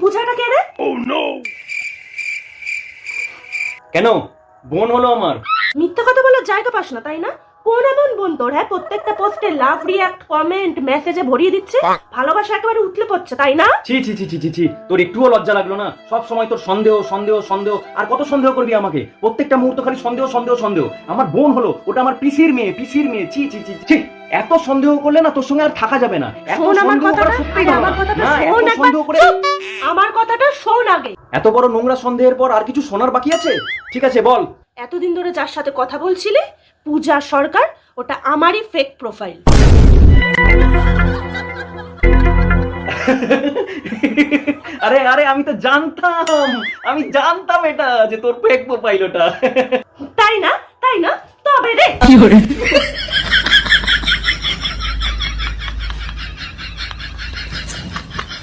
পূজাটা কে রে? কেন বোন হলো আমার? মিথ্যা কথা বলার জায়গা পাস না তাই না? কোন এমন বোন তোর? হ্যাঁ, প্রত্যেকটা পোস্টে লাভ রিয়াক্ট কমেন্ট মেসেজে ভরিয়ে দিচ্ছে, ভালোবাসা একেবারে উতলে পড়ছে তাই না? ছি ছি ছি ছি ছি ছি, তোর একটুও লজ্জা লাগলো না? সব সময় তোর সন্দেহ সন্দেহ সন্দেহ, আর কত সন্দেহ করবি আমাকে? প্রত্যেকটা মুহূর্ত খালি সন্দেহ সন্দেহ সন্দেহ। আমার বোন হলো, ওটা আমার পিসির মেয়ে, পিসির মেয়ে। ছি ছি ছি ছি, এত সন্দেহ করলে না তোর সঙ্গে আর থাকা যাবে না। এত শোন আমার সন্দেহ করা কথাটা, সত্যিই আরে ভালো আমার না। কথাটা না, এত শোন একবার। সন্দেহ করে চুপ! আমার কথাটা শোন আগে। এত বড় নোংরা সন্দেহের পর আর কিছু শোনার বাকি আছে? ঠিক আছে বল। এতদিন ধরে যার সাথে কথা বলছিলে, পূজা সরকার, ওটা আমারই ফেক প্রোফাইল। আরে আরে, আমি তো জানতাম, আমি জানতাম এটা যে তোর ফেক প্রোফাইল ওটা। তাই না? তাই না? তবে রে